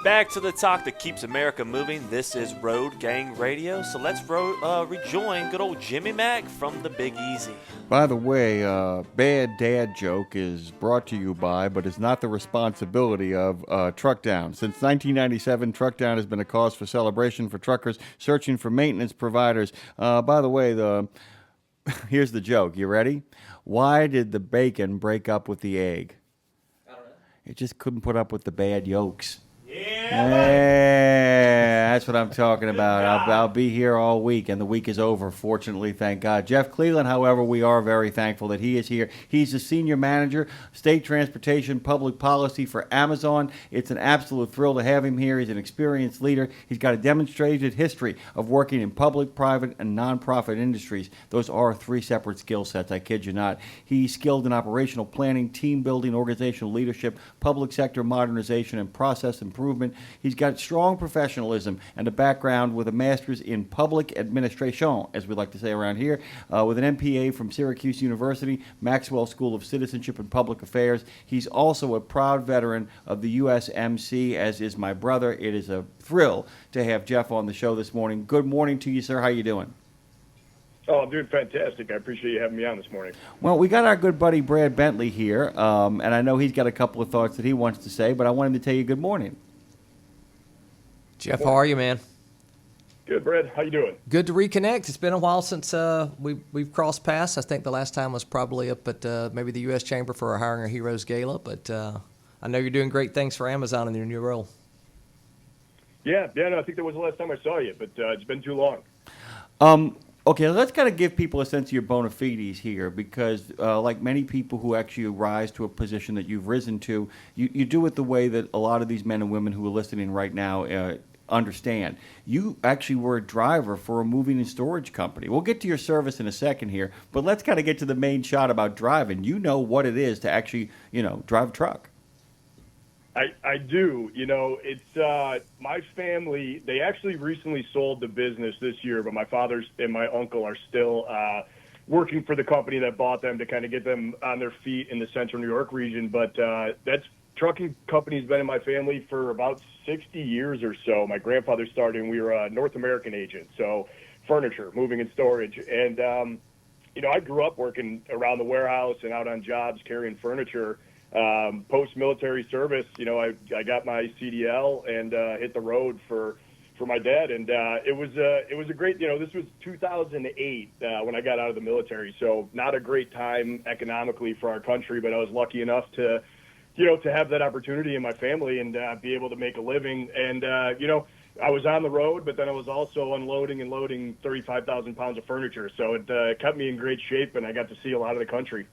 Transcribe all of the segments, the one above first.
Back to the talk that keeps America moving. This is Road Gang Radio. So let's rejoin good old Jimmy Mack from the Big Easy. By the way, Bad Dad Joke is brought to you by, but is not the responsibility of, Truck Down. Since 1997, Truck Down has been a cause for celebration for truckers searching for maintenance providers. By the way, here's the joke. You ready? Why did the bacon break up with the egg? I don't know. It just couldn't put up with the bad yolks. Yeah, that's what I'm talking about. I'll be here all week, and the week is over, fortunately, thank God. Jeff Cleland, however, we are very thankful that he is here. He's the Senior Manager, State Transportation Public Policy for Amazon. It's an absolute thrill to have him here. He's an experienced leader. He's got a demonstrated history of working in public, private, and nonprofit industries. Those are three separate skill sets, I kid you not. He's skilled in operational planning, team building, organizational leadership, public sector modernization, and process improvement. He's got strong professionalism and a background with a master's in public administration, as we like to say around here, with an MPA from Syracuse University, Maxwell School of Citizenship and Public Affairs. He's also a proud veteran of the USMC, as is my brother. It is a thrill to have Jeff on the show this morning. Good morning to you, sir. How you doing? Oh, I'm doing fantastic. I appreciate you having me on this morning. Well, we got our good buddy Brad Bentley here, and I know he's got a couple of thoughts that he wants to say, but I want him to tell you good morning. Jeff, how are you, man? Good, Brad. How you doing? Good to reconnect. It's been a while since we've crossed paths. I think the last time was probably up at maybe the U.S. Chamber for our Hiring Our Heroes Gala, but I know you're doing great things for Amazon in your new role. Yeah, no, I think that was the last time I saw you, but it's been too long. Okay, let's kind of give people a sense of your bona fides here, because like many people who actually rise to a position that you've risen to, you do it the way that a lot of these men and women who are listening right now understand. You actually were a driver for a moving and storage company. We'll get to your service in a second here, but let's kind of get to the main shot about driving. You know what it is to actually, drive a truck. I do. It's my family. They actually recently sold the business this year, but my father and my uncle are still working for the company that bought them to kind of get them on their feet in the central New York region. But that's trucking company's been in my family for about 60 years or so. My grandfather started, and we were a North American agent, so furniture, moving and storage. And, I grew up working around the warehouse and out on jobs carrying furniture. Post-military service, I got my CDL and hit the road for my dad. And it was a great, this was 2008 when I got out of the military. So not a great time economically for our country, but I was lucky enough to have that opportunity in my family and be able to make a living. And, I was on the road, but then I was also unloading and loading 35,000 pounds of furniture. So it kept me in great shape, and I got to see a lot of the country.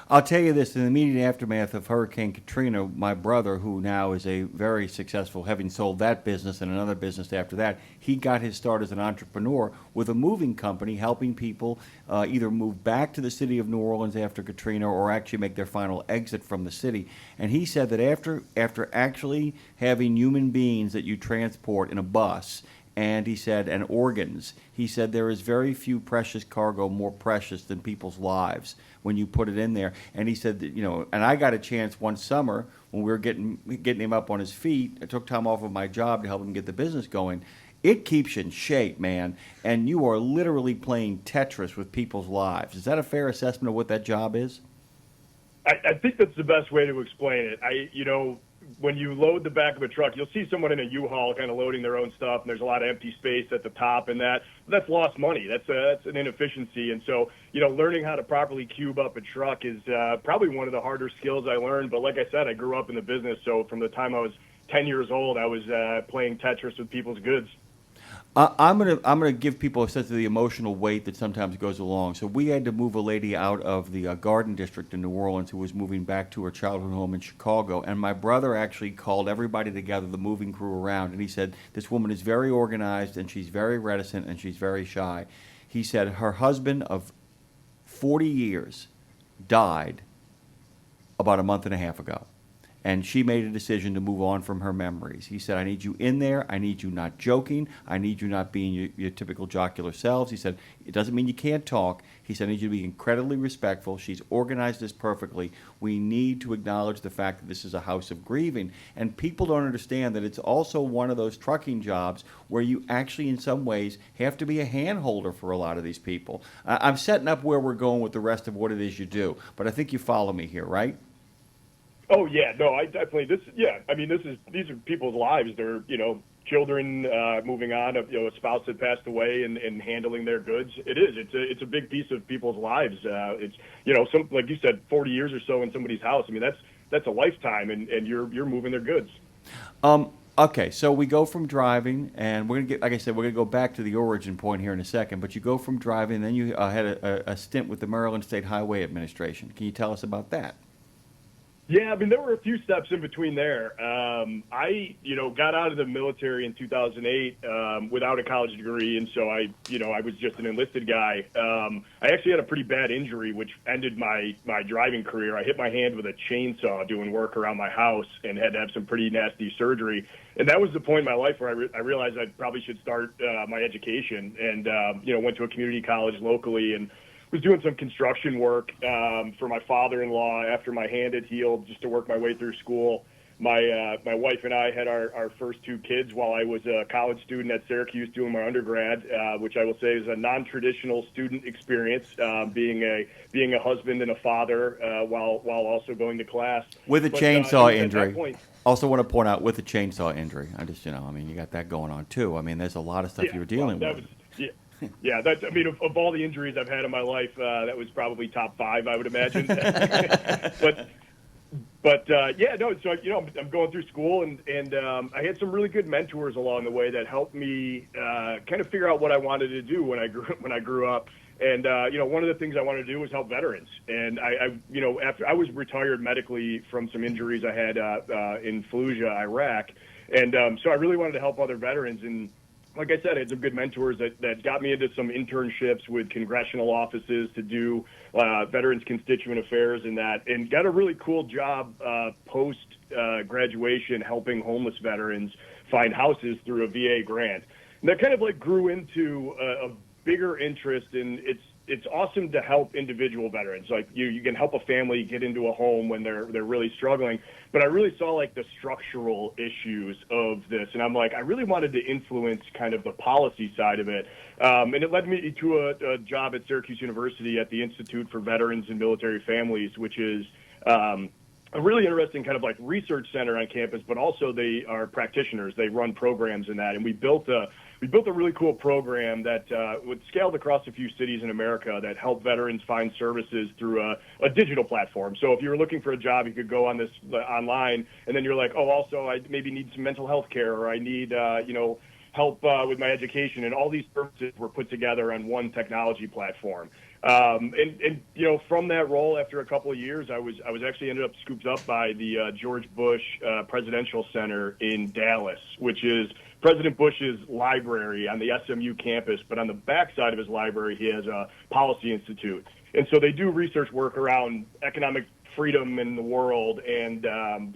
I'll tell you this, in the immediate aftermath of Hurricane Katrina, my brother, who now is a very successful, having sold that business and another business after that, he got his start as an entrepreneur with a moving company helping people either move back to the city of New Orleans after Katrina or actually make their final exit from the city. And he said that after actually having human beings that you transport in a bus, and he said, and organs, he said there is very few precious cargo more precious than people's lives when you put it in there. And he said that, and I got a chance one summer when we were getting him up on his feet. I took time off of my job to help him get the business going. It keeps you in shape, man, and you are literally playing Tetris with people's lives. Is that a fair assessment of what that job is? I think that's the best way to explain it. When you load the back of a truck, you'll see someone in a U-Haul kind of loading their own stuff, and there's a lot of empty space at the top, and that's lost money. That's an inefficiency. And so, learning how to properly cube up a truck is probably one of the harder skills I learned. But like I said, I grew up in the business, so from the time I was 10 years old, I was playing Tetris with people's goods. I'm gonna give people a sense of the emotional weight that sometimes goes along. So we had to move a lady out of the Garden District in New Orleans who was moving back to her childhood home in Chicago. And my brother actually called everybody together, the moving crew around, and he said, this woman is very organized and she's very reticent and she's very shy. He said her husband of 40 years died about a month and a half ago. and she made a decision to move on from her memories. He said, I need you in there. I need you not joking. I need you not being your typical jocular selves. He said, it doesn't mean you can't talk. He said, I need you to be incredibly respectful. She's organized this perfectly. We need to acknowledge the fact that this is a house of grieving. And people don't understand that it's also one of those trucking jobs where you actually, in some ways, have to be a hand holder for a lot of these people. I'm setting up where we're going with the rest of what it is you do, but I think you follow me here, right? Oh yeah, no, I definitely I mean, these are people's lives. They're children moving on, a spouse that passed away, and handling their goods. It's a big piece of people's lives. It's some, like you said, 40 years or so in somebody's house. I mean, that's a lifetime, and you're moving their goods. Okay, so we go from driving, and we're gonna get, like I said, we're gonna go back to the origin point here in a second. But you go from driving, and then you had a stint with the Maryland State Highway Administration. Can you tell us about that? Yeah, I mean, there were a few steps in between there. I got out of the military in 2008 without a college degree, and so I was just an enlisted guy. I actually had a pretty bad injury, which ended my driving career. I hit my hand with a chainsaw doing work around my house and had to have some pretty nasty surgery. And that was the point in my life where I realized I probably should start my education, and went to a community college locally and was doing some construction work for my father-in-law after my hand had healed, just to work my way through school. My wife and I had our first two kids while I was a college student at Syracuse doing my undergrad, which I will say is a non-traditional student experience, being a husband and a father while also going to class. With a chainsaw injury. Also want to point out, with a chainsaw injury. I just, you got that going on too. I mean, there's a lot of stuff you were dealing with. Yeah, of all the injuries I've had in my life, that was probably top 5, I would imagine. So I'm going through school, and I had some really good mentors along the way that helped me kind of figure out what I wanted to do when I grew up. And one of the things I wanted to do was help veterans. And after I was retired medically from some injuries I had in Fallujah, Iraq, and so I really wanted to help other veterans. And like I said, I had some good mentors that got me into some internships with congressional offices to do veterans constituent affairs and got a really cool job post graduation helping homeless veterans find houses through a VA grant. And that kind of grew into a bigger interest in it's awesome to help individual veterans. Like you can help a family get into a home when they're really struggling. But I really saw the structural issues of this, and I'm like, I really wanted to influence kind of the policy side of it. And it led me to a job at Syracuse University at the Institute for Veterans and Military Families, which is a really interesting kind of research center on campus, but also they are practitioners. They run programs in that, and we built a really cool program that was scaled across a few cities in America that helped veterans find services through a digital platform. So if you were looking for a job, you could go on this online, and then you're like, oh, also I maybe need some mental health care, or I need help with my education, and all these services were put together on one technology platform. From that role, after a couple of years, I was actually ended up scooped up by the George Bush Presidential Center in Dallas, which is President Bush's library on the SMU campus. But on the backside of his library, he has a policy institute, and so they do research work around economic freedom in the world and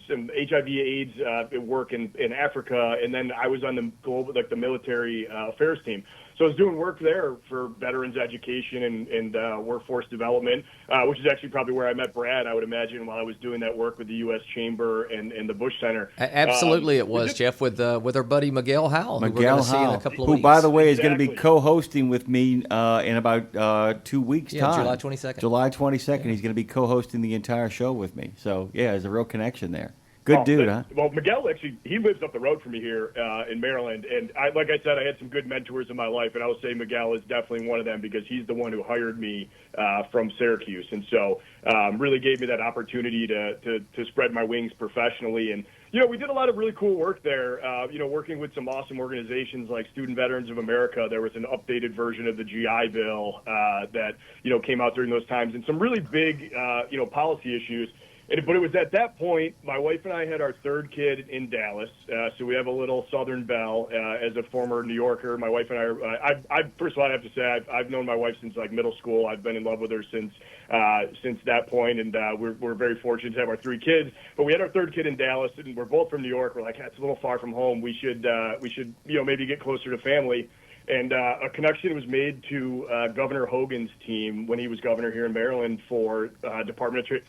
some HIV/AIDS work in Africa. And then I was on the global, the military affairs team. So I was doing work there for veterans education and workforce development, which is actually probably where I met Brad, I would imagine, while I was doing that work with the U.S. Chamber and the Bush Center. Absolutely, it was, Jeff, with our buddy Miguel Howell, who we're going to see in a couple of weeks. Who, by the way, is going to be co-hosting with me in about 2 weeks' time. July 22nd. July 22nd, he's going to be co-hosting the entire show with me. So, yeah, there's a real connection there. Good dude, huh? Well, Miguel actually, he lives up the road from me here in Maryland. And like I said, I had some good mentors in my life. And I will say Miguel is definitely one of them because he's the one who hired me from Syracuse. And so really gave me that opportunity to spread my wings professionally. And, we did a lot of really cool work there, working with some awesome organizations like Student Veterans of America. There was an updated version of the GI Bill that, came out during those times, and some really big, policy issues. But it was at that point, my wife and I had our third kid in Dallas. So we have a little Southern belle. As a former New Yorker, my wife and I first of all, I have to say, I've known my wife since like middle school. I've been in love with her since that point, and we're very fortunate to have our three kids. But we had our third kid in Dallas, and we're both from New York. We're like, it's a little far from home. We should maybe get closer to family. And a connection was made to Governor Hogan's team when he was governor here in Maryland for Department of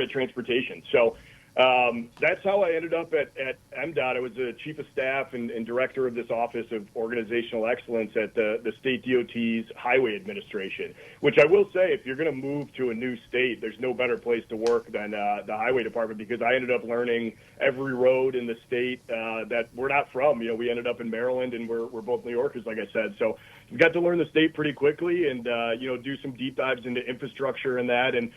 Transportation. So that's how I ended up at MDOT. I was the chief of staff and director of this Office of Organizational Excellence at the state DOT's Highway Administration, which I will say, if you're going to move to a new state, there's no better place to work than the Highway Department, because I ended up learning every road in the state that we're not from. We ended up in Maryland, and we're both New Yorkers, like I said. So we got to learn the state pretty quickly and, do some deep dives into infrastructure and that. And,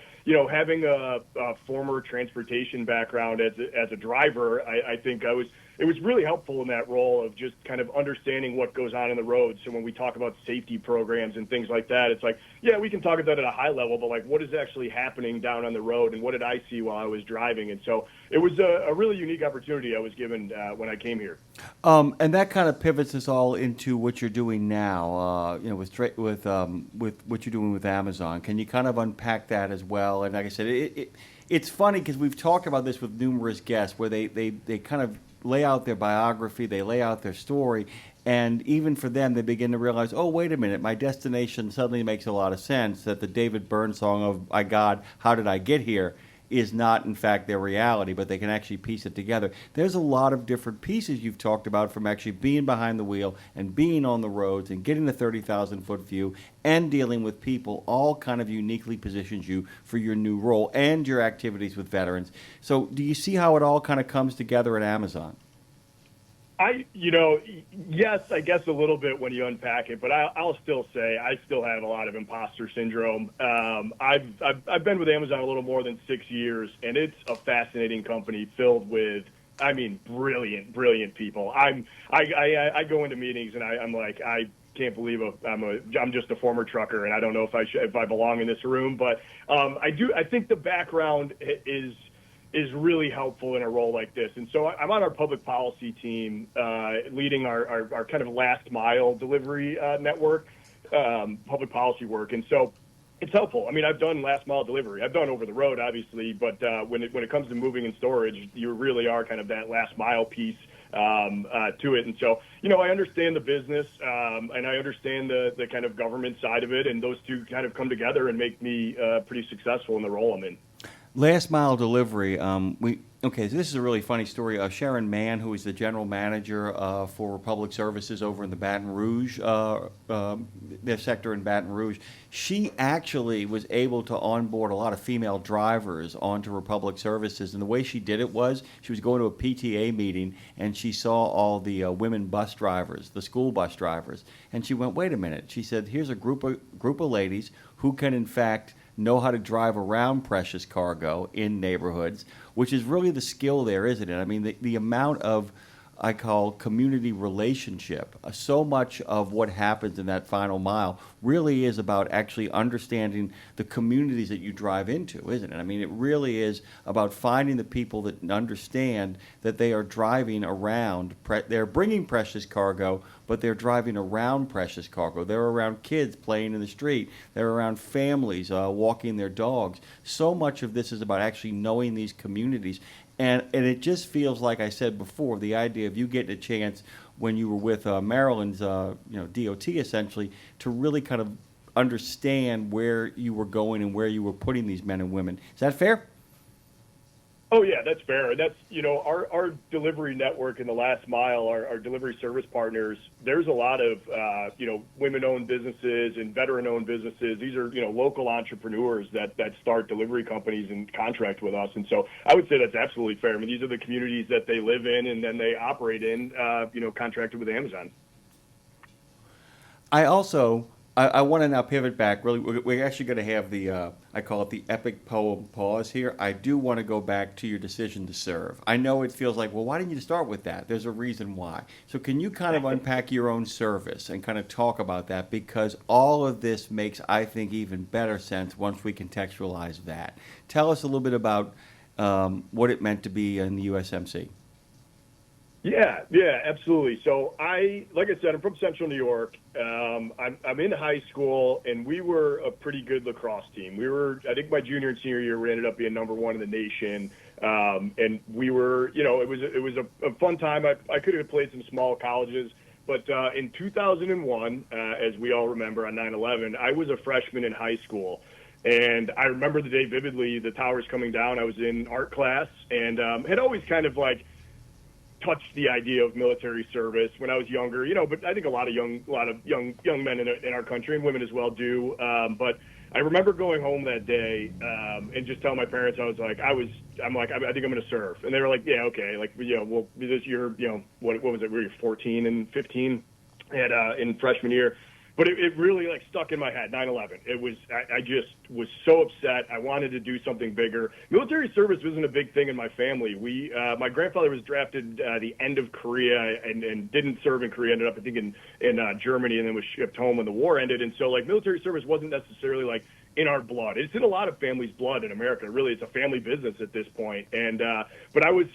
having a former transportation background as a driver, I think it was really helpful in that role of just kind of understanding what goes on in the road. So when we talk about safety programs and things like that, it's like, yeah, we can talk about that at a high level, but like, what is actually happening down on the road, and what did I see while I was driving? And so it was a really unique opportunity I was given when I came here. And that kind of pivots us all into what you're doing now, with what you're doing with Amazon. Can you kind of unpack that as well? And like I said, it's funny because we've talked about this with numerous guests where they kind of lay out their biography, they lay out their story, and even for them, they begin to realize, oh, wait a minute, my destination suddenly makes a lot of sense, that the David Byrne song of, my God, how did I get here, is not, in fact, their reality, but they can actually piece it together. There's a lot of different pieces you've talked about, from actually being behind the wheel and being on the roads and getting the 30,000-foot view and dealing with people, all kind of uniquely positions you for your new role and your activities with veterans. So do you see how it all kind of comes together at Amazon? Yes, I guess a little bit when you unpack it, but I'll still say I still have a lot of imposter syndrome. I've been with Amazon a little more than 6 years, and it's a fascinating company filled with, brilliant people. I go into meetings and I'm like, I can't believe I'm just a former trucker, and I don't know if I belong in this room, but I think the background is really helpful in a role like this. And so I'm on our public policy team, leading our kind of last mile delivery network, public policy work. And so it's helpful. I mean, I've done last mile delivery. I've done over the road, obviously, but when it comes to moving and storage, you really are kind of that last mile piece to it. And so, I understand the business, and I understand the kind of government side of it, and those two kind of come together and make me pretty successful in the role I'm in. Last mile delivery. So this is a really funny story. Sharon Mann, who is the general manager for Republic Services over in the Baton Rouge, their sector in Baton Rouge, she actually was able to onboard a lot of female drivers onto Republic Services. And the way she did it was she was going to a PTA meeting and she saw all the women bus drivers, the school bus drivers, and she went, "Wait a minute." She said, "Here's a group of ladies who can in fact know how to drive around precious cargo in neighborhoods," which is really the skill there, isn't it? I mean, the amount of, I call, community relationship. So much of what happens in that final mile really is about actually understanding the communities that you drive into, isn't it? I mean, it really is about finding the people that understand that they are driving around. They're bringing precious cargo, but they're driving around precious cargo. They're around kids playing in the street. They're around families walking their dogs. So much of this is about actually knowing these communities. And it just feels like I said before, the idea of you getting a chance when you were with Maryland's DOT essentially to really kind of understand where you were going and where you were putting these men and women. Is that fair? Oh, yeah, that's fair. That's, our delivery network in the last mile, our delivery service partners, there's a lot of, women-owned businesses and veteran-owned businesses. These are, local entrepreneurs that start delivery companies and contract with us. And so I would say that's absolutely fair. I mean, these are the communities that they live in and then they operate in, contracted with Amazon. I I want to now pivot back. Really, we're actually going to have the, I call it the epic poem pause here. I do want to go back to your decision to serve. I know it feels like, well, why didn't you start with that? There's a reason why. So can you kind of unpack your own service and kind of talk about that? Because all of this makes, I think, even better sense once we contextualize that. Tell us a little bit about what it meant to be in the USMC. Yeah, absolutely. So like I said, I'm from Central New York. I'm in high school, and we were a pretty good lacrosse team. I think my junior and senior year, we ended up being #1 in the nation. And we were, it was a fun time. I could have played some small colleges, but in 2001, as we all remember on 9/11, I was a freshman in high school. And I remember the day vividly, the towers coming down. I was in art class and had always kind of like touched the idea of military service when I was younger, but I think a lot of young men in our country and women as well do. But I remember going home that day and just telling my parents, I think I'm going to serve. And they were like, yeah, okay. Like, well, this year, what was it? We were 14 and 15 in freshman year. But it really like stuck in my head, 9/11. It was, I just was so upset. I wanted to do something bigger. Military service wasn't a big thing in my family. My grandfather was drafted the end of Korea and didn't serve in Korea. Ended up, I think, in Germany, and then was shipped home when the war ended. And so like military service wasn't necessarily like in our blood. It's in a lot of families' blood in America. Really, it's a family business at this point. And but I was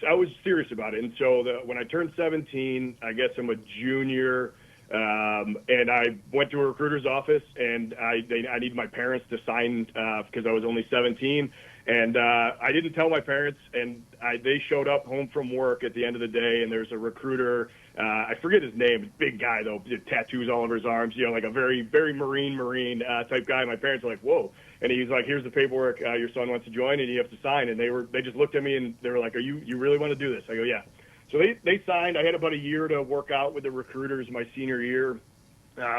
serious about it. And so when I turned 17, I guess I'm a junior. And I went to a recruiter's office, and I needed my parents to sign because I was only 17. And I didn't tell my parents, and they showed up home from work at the end of the day, and there's a recruiter. I forget his name. Big guy, though, tattoos all over his arms, like a very, very Marine type guy. My parents were like, whoa. And he's like, here's the paperwork. Your son wants to join, and you have to sign. And they just looked at me, and they were like, you really want to do this? I go, yeah. So they signed. I had about a year to work out with the recruiters my senior year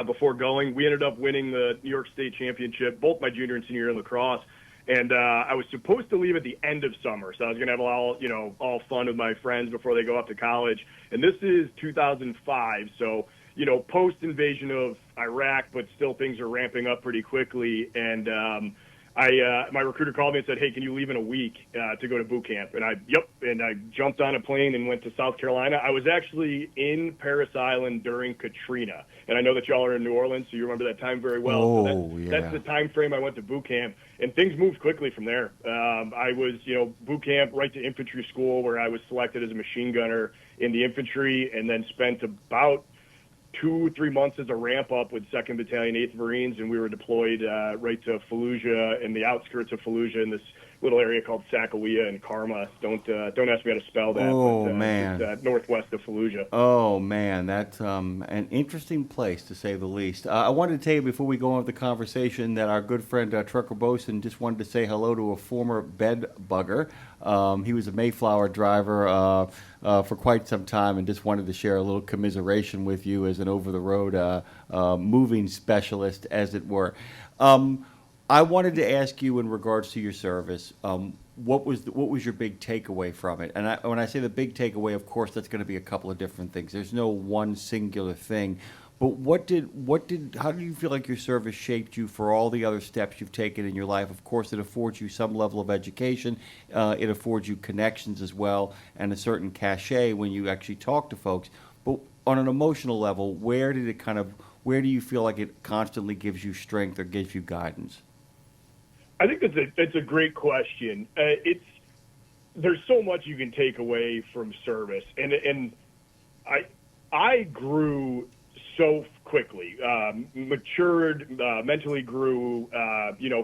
before going. We ended up winning the New York State Championship, both my junior and senior year in lacrosse. And I was supposed to leave at the end of summer, so I was going to have all fun with my friends before they go off to college. And this is 2005, so post invasion of Iraq, but still things are ramping up pretty quickly. And my recruiter called me and said, hey, can you leave in a week to go to boot camp? And I jumped on a plane and went to South Carolina. I was actually in Parris Island during Katrina. And I know that y'all are in New Orleans, so you remember that time very well. Oh, so yeah. That's the time frame I went to boot camp. And things moved quickly from there. I was, boot camp right to infantry school, where I was selected as a machine gunner in the infantry, and then spent about 2-3 months as a ramp up with 2nd Battalion, 8th Marines, and we were deployed right to Fallujah, in the outskirts of Fallujah, in this little area called Sacawea and Karma. Don't ask me how to spell that. Oh, but, man. It's, northwest of Fallujah. Oh, man, that's an interesting place, to say the least. I wanted to tell you before we go on with the conversation that our good friend Trucker Boson just wanted to say hello to a former bed bugger. He was a Mayflower driver for quite some time, and just wanted to share a little commiseration with you as an over-the-road moving specialist, as it were. I wanted to ask you, in regards to your service, what was your big takeaway from it? And when I say the big takeaway, of course, that's going to be a couple of different things. There's no one singular thing. But how do you feel like your service shaped you for all the other steps you've taken in your life? Of course, it affords you some level of education. It affords you connections as well, and a certain cachet when you actually talk to folks. But on an emotional level, where do you feel like it constantly gives you strength or gives you guidance? I think that's a great question. There's so much you can take away from service, and I grew so quickly, matured, mentally grew.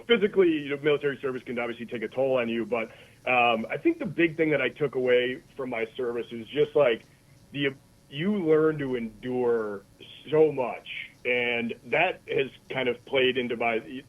Physically, military service can obviously take a toll on you, but I think the big thing that I took away from my service is just like you learn to endure so much. And that has kind of played into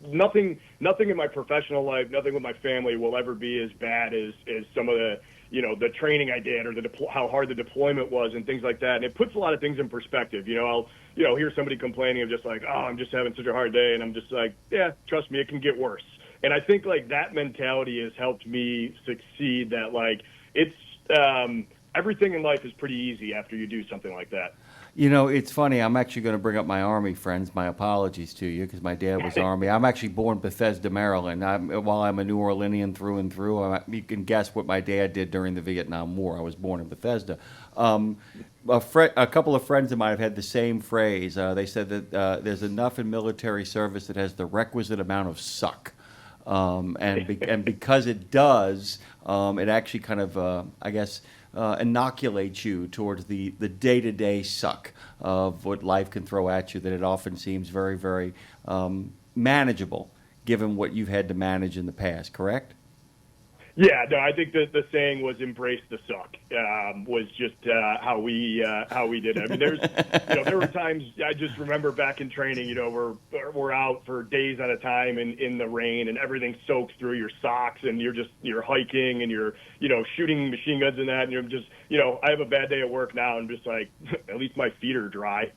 nothing in my professional life, nothing with my family will ever be as bad as some of the training I did, or how hard the deployment was and things like that. And it puts a lot of things in perspective. I'll hear somebody complaining of just like, oh, I'm just having such a hard day. And I'm just like, yeah, trust me, it can get worse. And I think like that mentality has helped me succeed, that like it's, everything in life is pretty easy after you do something like that. You know, it's funny. I'm actually going to bring up my Army friends. My apologies to you because my dad was Army. I'm actually born Bethesda, Maryland. While I'm a New Orleanian through and through, you can guess what my dad did during the Vietnam War. I was born in Bethesda. A couple of friends of mine have had the same phrase. They said that there's enough in military service that has the requisite amount of suck. And because it does, it actually kind of, I guess, inoculates you towards the day-to-day suck of what life can throw at you, that it often seems very, very manageable, given what you've had to manage in the past, correct? Yeah, no, I think that the saying was "embrace the suck" was just how we did it. I mean, there were times I just remember back in training, we're out for days at a time in the rain and everything soaks through your socks and you're hiking and you're shooting machine guns and that and you're just I have a bad day at work now and just like at least my feet are dry.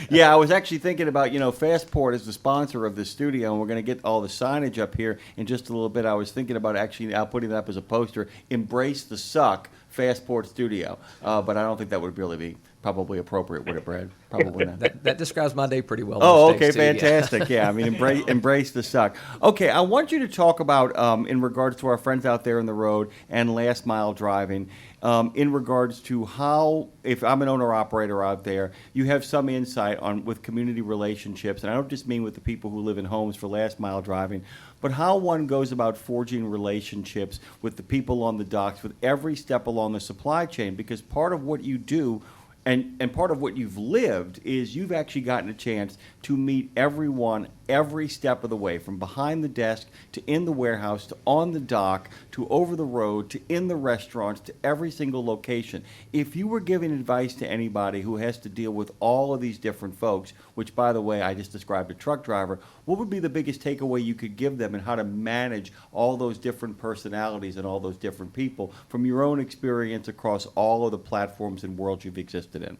Yeah, I was actually thinking about Fastport is the sponsor of this studio and we're going to get all the signage up here in just a little bit. I was thinking about actually putting that up as a poster, "Embrace the Suck, Fastport Studio." But I don't think that would really be probably appropriate, would it, Brad? Probably not. That describes my day pretty well. Oh, okay, Too, fantastic. Yeah, I mean, embrace the suck. Okay, I want you to talk about, in regards to our friends out there on the road and last mile driving, in regards to how, if I'm an owner-operator out there, you have some insight on with community relationships, and I don't just mean with the people who live in homes for last mile driving, but how one goes about forging relationships with the people on the docks, with every step along the supply chain, because part of what you do and part of what you've lived is you've actually gotten a chance to meet everyone every step of the way, from behind the desk to in the warehouse to on the dock to over the road to in the restaurants to every single location. If you were giving advice to anybody who has to deal with all of these different folks, which, by the way, I just described a truck driver, what would be the biggest takeaway you could give them in how to manage all those different personalities and all those different people from your own experience across all of the platforms and worlds you've existed in?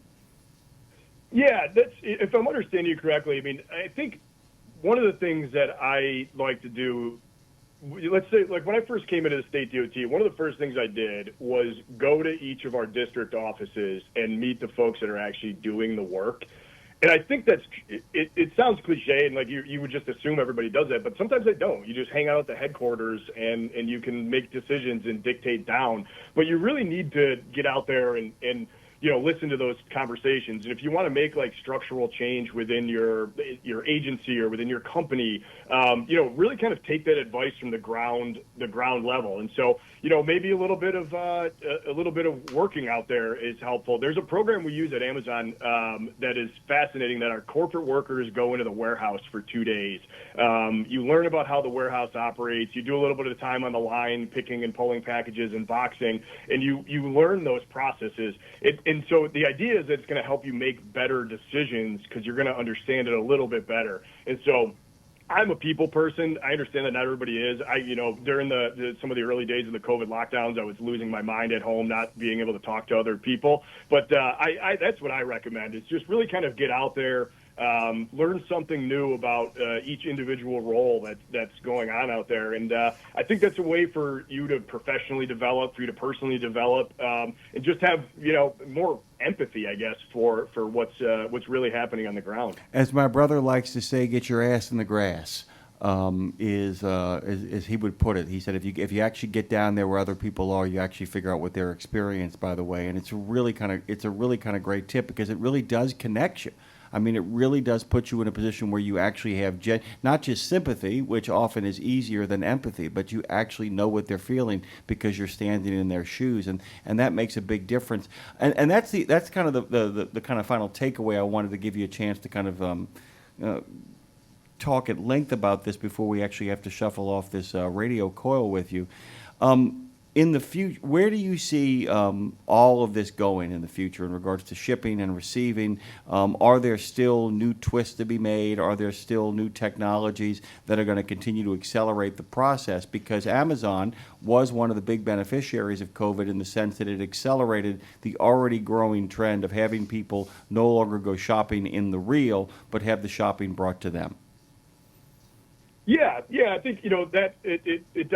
Yeah, if I'm understanding you correctly, I mean, I think one of the things that I like to do, let's say, like when I first came into the state DOT, one of the first things I did was go to each of our district offices and meet the folks that are actually doing the work. And I think it sounds cliche and like you would just assume everybody does that, but sometimes they don't. You just hang out at the headquarters and you can make decisions and dictate down. But you really need to get out there and listen to those conversations. And if you want to make like structural change within your agency or within your company, really kind of take that advice from the ground level. And so, maybe a little bit of working out there is helpful. There's a program we use at Amazon that is fascinating, that our corporate workers go into the warehouse for 2 days. You learn about how the warehouse operates. You do a little bit of time on the line, picking and pulling packages and boxing, and you learn those processes. And so the idea is that it's going to help you make better decisions because you're going to understand it a little bit better. And so I'm a people person. I understand that not everybody is. During some of the early days of the COVID lockdowns, I was losing my mind at home, not being able to talk to other people. But that's what I recommend. It's just really kind of get out there, learn something new about each individual role that's going on out there. And I think that's a way for you to professionally develop, for you to personally develop, and just have, more empathy, I guess, for what's really happening on the ground. As my brother likes to say, get your ass in the grass. As he would put it, he said, if you actually get down there where other people are, you actually figure out what their experience, by the way. And it's a really kind of great tip because it really does connect you. I mean, it really does put you in a position where you actually have not just sympathy, which often is easier than empathy, but you actually know what they're feeling because you're standing in their shoes, and that makes a big difference. And that's kind of the kind of final takeaway. I wanted to give you a chance to kind of talk at length about this before we actually have to shuffle off this radio coil with you. In the future, where do you see all of this going in the future in regards to shipping and receiving? Are there still new twists to be made? Are there still new technologies that are going to continue to accelerate the process? Because Amazon was one of the big beneficiaries of COVID in the sense that it accelerated the already growing trend of having people no longer go shopping in the real, but have the shopping brought to them. Yeah, I think that it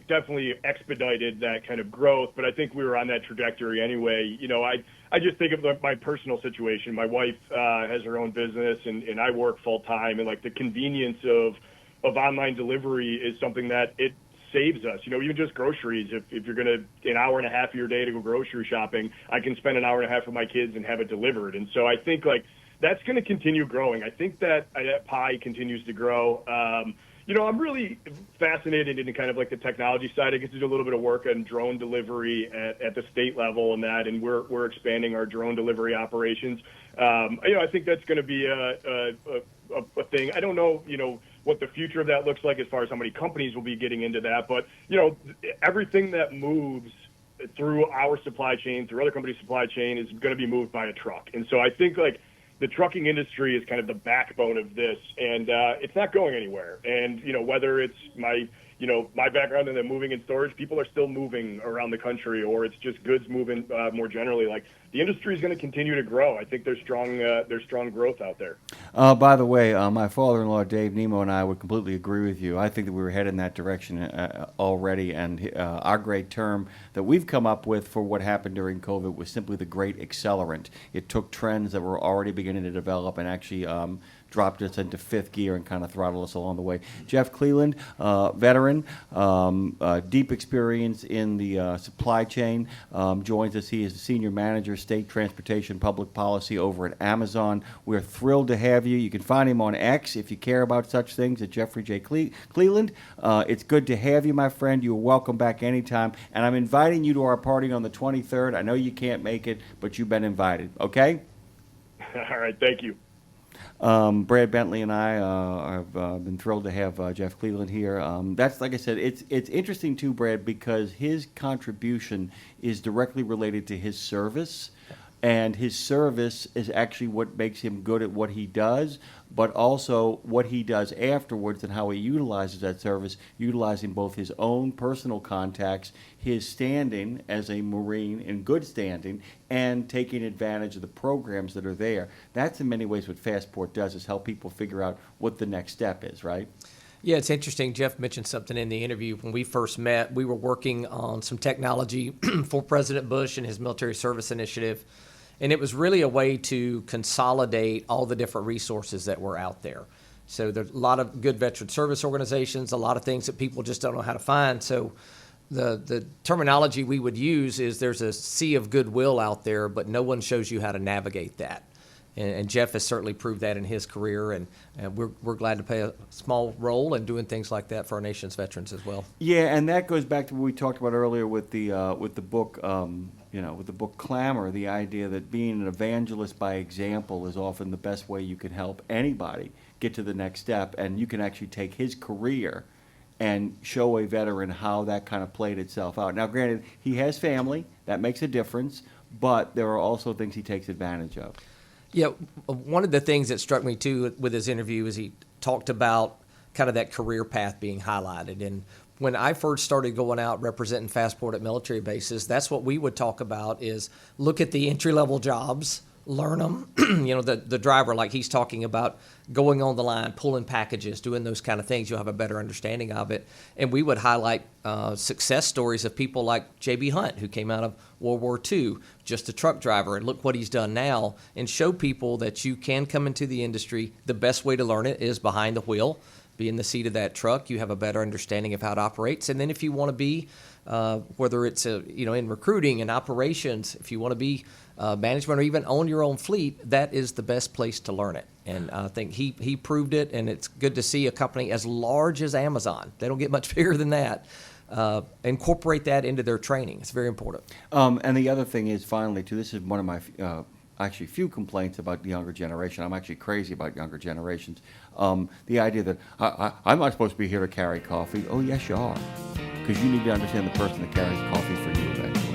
definitely expedited that kind of growth, but I think we were on that trajectory anyway. I just think of my personal situation. My wife has her own business, and I work full time, and like the convenience of online delivery is something that it saves us. Even just groceries. If you're going to an hour and a half of your day to go grocery shopping, I can spend an hour and a half with my kids and have it delivered. And so I think that's going to continue growing. I think that pie continues to grow. I'm really fascinated in kind of like the technology side. I get to do a little bit of work on drone delivery at the state level and we're expanding our drone delivery operations. I think that's going to be a thing. I don't know, what the future of that looks like as far as how many companies will be getting into that, but everything that moves through our supply chain, through other companies' supply chain, is going to be moved by a truck. And so I think the trucking industry is kind of the backbone of this, and it's not going anywhere. And whether it's my background in the moving and storage, people are still moving around the country, or it's just goods moving more generally. Like, the industry is going to continue to grow. I think there's strong growth out there. By the way, my father-in-law Dave Nemo and I would completely agree with you. I think that we were headed in that direction already, and our great term that we've come up with for what happened during COVID was simply the great accelerant. It took trends that were already beginning to develop and actually dropped us into fifth gear and kind of throttled us along the way. Jeff Cleland, veteran, deep experience in the supply chain, joins us. He is the Senior Manager, State Transportation Public Policy over at Amazon. We're thrilled to have you. You can find him on X if you care about such things at Jeffrey J. Cleland. It's good to have you, my friend. You're welcome back anytime. And I'm inviting you to our party on the 23rd. I know you can't make it, but you've been invited, okay? All right, thank you. Brad Bentley and I have been thrilled to have Jeff Cleland here. That's, like I said, it's interesting too, Brad, because his contribution is directly related to his service, and his service is actually what makes him good at what he does, but also what he does afterwards and how he utilizes that service, utilizing both his own personal contacts, his standing as a Marine in good standing, and taking advantage of the programs that are there. That's in many ways what Fastport does, is help people figure out what the next step is, right? Yeah, it's interesting. Jeff mentioned something in the interview. When we first met, we were working on some technology for President Bush and his military service initiative. And it was really a way to consolidate all the different resources that were out there. So there's a lot of good veteran service organizations, a lot of things that people just don't know how to find. So the terminology we would use is there's a sea of goodwill out there, but no one shows you how to navigate that. And Jeff has certainly proved that in his career, and we're glad to play a small role in doing things like that for our nation's veterans as well. Yeah, and that goes back to what we talked about earlier with the book, with the book Clamor, the idea that being an evangelist by example is often the best way you can help anybody get to the next step, and you can actually take his career and show a veteran how that kind of played itself out. Now, granted, he has family, that makes a difference, but there are also things he takes advantage of. Yeah, one of the things that struck me, too, with his interview is he talked about kind of that career path being highlighted. And when I first started going out representing Fastport at military bases, that's what we would talk about is look at the entry-level jobs, learn them. The driver, like he's talking about going on the line, pulling packages, doing those kind of things, you'll have a better understanding of it. And we would highlight success stories of people like J.B. Hunt, who came out of World War II, just a truck driver, and look what he's done now, and show people that you can come into the industry. The best way to learn it is behind the wheel. Be in the seat of that truck. You have a better understanding of how it operates. And then if you want to be, whether it's in recruiting and operations, if you want to be management or even own your own fleet, that is the best place to learn it. And I think he proved it, and it's good to see a company as large as Amazon, they don't get much bigger than that, incorporate that into their training. It's very important. And the other thing is, finally, too, this is one of my actually few complaints about the younger generation. I'm actually crazy about younger generations. The idea that I'm not supposed to be here to carry coffee. Oh, yes, you are. Because you need to understand the person that carries coffee for you eventually.